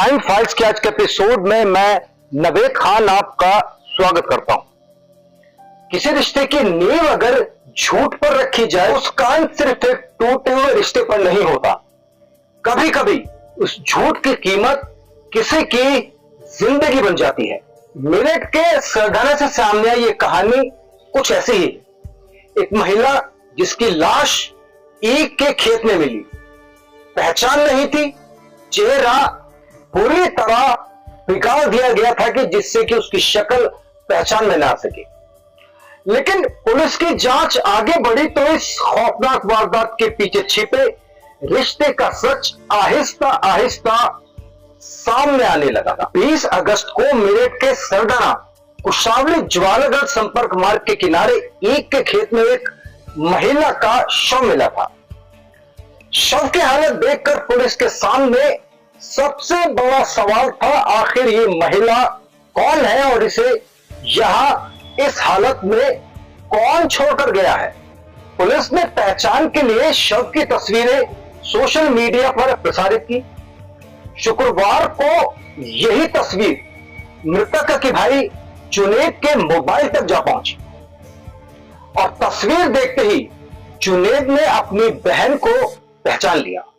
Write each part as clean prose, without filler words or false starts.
Crime files के आज के एपिसोड में मैं नवेद खान आपका स्वागत करता हूं। किसी रिश्ते की नींव अगर झूठ पर रखी जाए, उसका अंत सिर्फ एक टूटे हुए रिश्ते पर नहीं होता। कभी कभी उस झूठ की कीमत किसी की जिंदगी बन जाती है। मेरठ के सरगना से सामने आई ये कहानी कुछ ऐसी ही। एक महिला जिसकी लाश ईख के खेत में मिली, पहचान नहीं थी, चेहरा पूरी तरह बिगाड़ दिया गया था कि जिससे कि उसकी शक्ल पहचान में ना आ सके। लेकिन पुलिस की जांच आगे बढ़ी तो इस खौफनाक वारदात के पीछे छिपे रिश्ते का सच आहिस्ता आहिस्ता सामने आने लगा। 20 अगस्त को मेरठ के सरगना कुशावली ज्वालागढ़ संपर्क मार्ग के किनारे ईख के खेत में एक महिला का शव मिला था। शव की हालत देखकर पुलिस के सामने सबसे बड़ा सवाल था, आखिर ये महिला कौन है और इसे यहां इस हालत में कौन छोड़कर गया है। पुलिस ने पहचान के लिए शव की तस्वीरें सोशल मीडिया पर प्रसारित की। शुक्रवार को यही तस्वीर मृतक के भाई जुनेद के मोबाइल तक जा पहुंची और तस्वीर देखते ही जुनेद ने अपनी बहन को पहचान लिया।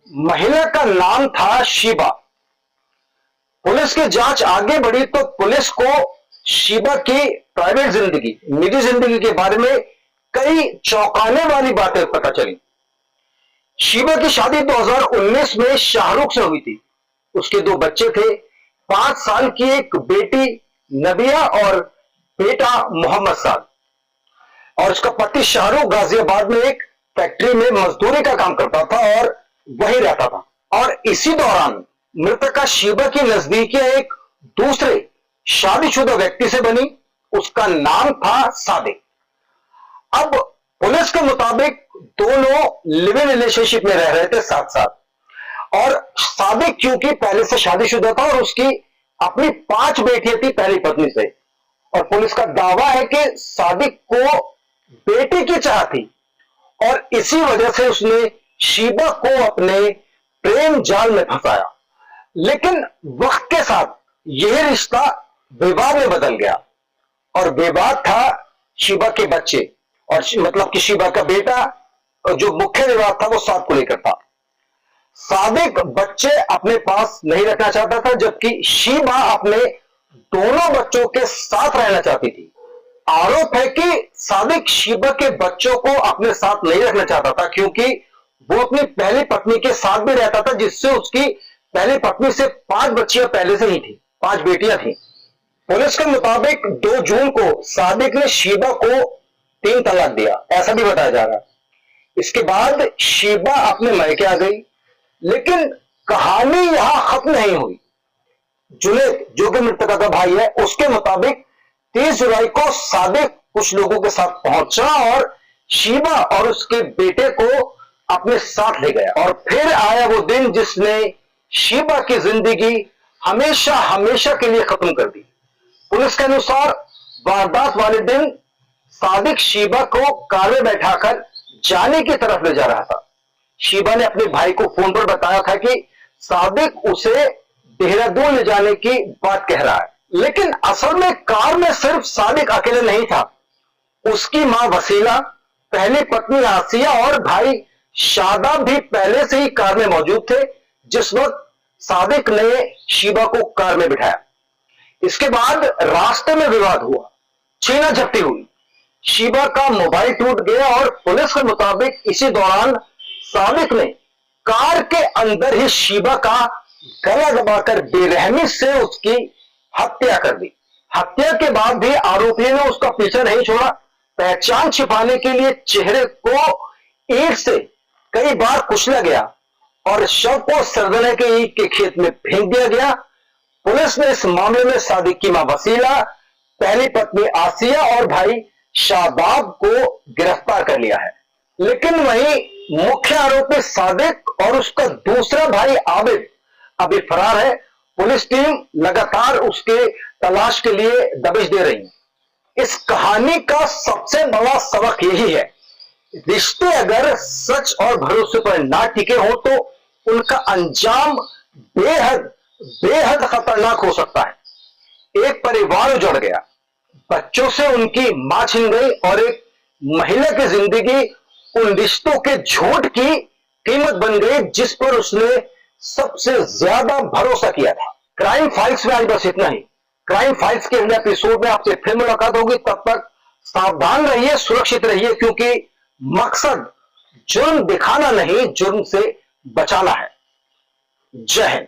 महिला का नाम था शीबा। पुलिस की जांच आगे बढ़ी तो पुलिस को शीबा की प्राइवेट जिंदगी, निजी जिंदगी के बारे में कई चौंकाने वाली बातें पता चली। शीबा की शादी 2019 में शाहरुख से हुई थी। उसके 2 बच्चे थे, 5 साल की एक बेटी नबिया और बेटा मोहम्मद साद। और उसका पति शाहरुख गाजियाबाद में एक फैक्ट्री में मजदूरी का काम करता था और वहीं रहता था। और इसी दौरान मृतका शीबा की नजदीकियां एक दूसरे शादीशुदा व्यक्ति से बनी। उसका नाम था सादिक। अब पुलिस के मुताबिक दोनों लिव इन रिलेशनशिप में रह रहे थे साथ साथ। और सादिक क्योंकि पहले से शादीशुदा था और उसकी अपनी 5 बेटियां थी पहली पत्नी से। और पुलिस का दावा है कि सादिक को बेटी की चाह थी और इसी वजह से उसने शीबा को अपने प्रेम जाल में फंसाया। लेकिन वक्त के साथ यह रिश्ता विवाद में बदल गया और विवाद था शीबा के बच्चे और मतलब कि शीबा का बेटा। जो मुख्य विवाद था वो साद को लेकर था। सादिक बच्चे अपने पास नहीं रखना चाहता था, जबकि शीबा अपने दोनों बच्चों के साथ रहना चाहती थी। आरोप है कि सादिक शीबा के बच्चों को अपने साथ नहीं रखना चाहता था क्योंकि वो अपनी पहली पत्नी के साथ भी रहता था, जिससे उसकी पहली पत्नी से 5 बच्चियां पहले से ही थी, 5 बेटियां थी। पुलिस के मुताबिक 2 जून को सादिक ने शीबा को 3 तलाक दिया, ऐसा भी बताया जा रहा है। इसके बाद शीबा अपने मायके आ गई। लेकिन कहानी यहां खत्म नहीं हुई। जुनेद जो कि मृतका का भाई है, उसके मुताबिक 30 जुलाई को सादिक कुछ लोगों के साथ पहुंचा और शीबा और उसके बेटे को अपने साथ ले गया। और फिर आया वो दिन जिसने शीबा की जिंदगी हमेशा हमेशा के लिए खत्म कर दी। पुलिस के अनुसार वारदात वाले दिन सादिक शीबा को कार में बैठाकर जाने की तरफ ले जा रहा था। शीबा ने अपने भाई को फोन पर बताया था कि सादिक उसे देहरादून ले जाने की बात कह रहा है। लेकिन असल में कार में सिर्फ सादिक अकेले नहीं था। उसकी मां वसीला, पहली पत्नी आसिया और भाई शादाब भी पहले से ही कार में मौजूद थे जिस वक्त सादिक ने शीबा को कार में बिठाया। इसके बाद रास्ते में विवाद हुआ, छीना झपटी हुई, शीबा का मोबाइल टूट गया और पुलिस के मुताबिक इसी दौरान सादिक ने कार के अंदर ही शीबा का गला दबाकर बेरहमी से उसकी हत्या कर दी। हत्या के बाद भी आरोपी ने उसका पीछा नहीं छोड़ा। पहचान छिपाने के लिए चेहरे को ईंट से कई बार कुचला गया और शव को सरगना के ईख के खेत में फेंक दिया गया। पुलिस ने इस मामले में सादिक की मां वसीला, पहली पत्नी आसिया और भाई शादाब को गिरफ्तार कर लिया है। लेकिन वहीं मुख्य आरोपी सादिक और उसका दूसरा भाई आबिद अभी फरार है। पुलिस टीम लगातार उसके तलाश के लिए दबिश दे रही है। इस कहानी का सबसे बड़ा सबक यही है, रिश्ते अगर सच और भरोसे पर ना टिके हो तो उनका अंजाम बेहद बेहद खतरनाक हो सकता है। एक परिवार उजड़ गया, बच्चों से उनकी मां छिन गई और एक महिला की जिंदगी उन रिश्तों के झूठ की कीमत बन गई जिस पर उसने सबसे ज्यादा भरोसा किया था। क्राइम फाइल्स में आज बस इतना ही। क्राइम फाइल्स के अगले एपिसोड में आपसे फिर मुलाकात होगी। तब तक सावधान रहिए, सुरक्षित रहिए, क्योंकि मकसद जुर्म दिखाना नहीं, जुर्म से बचाना है। जय हिंद।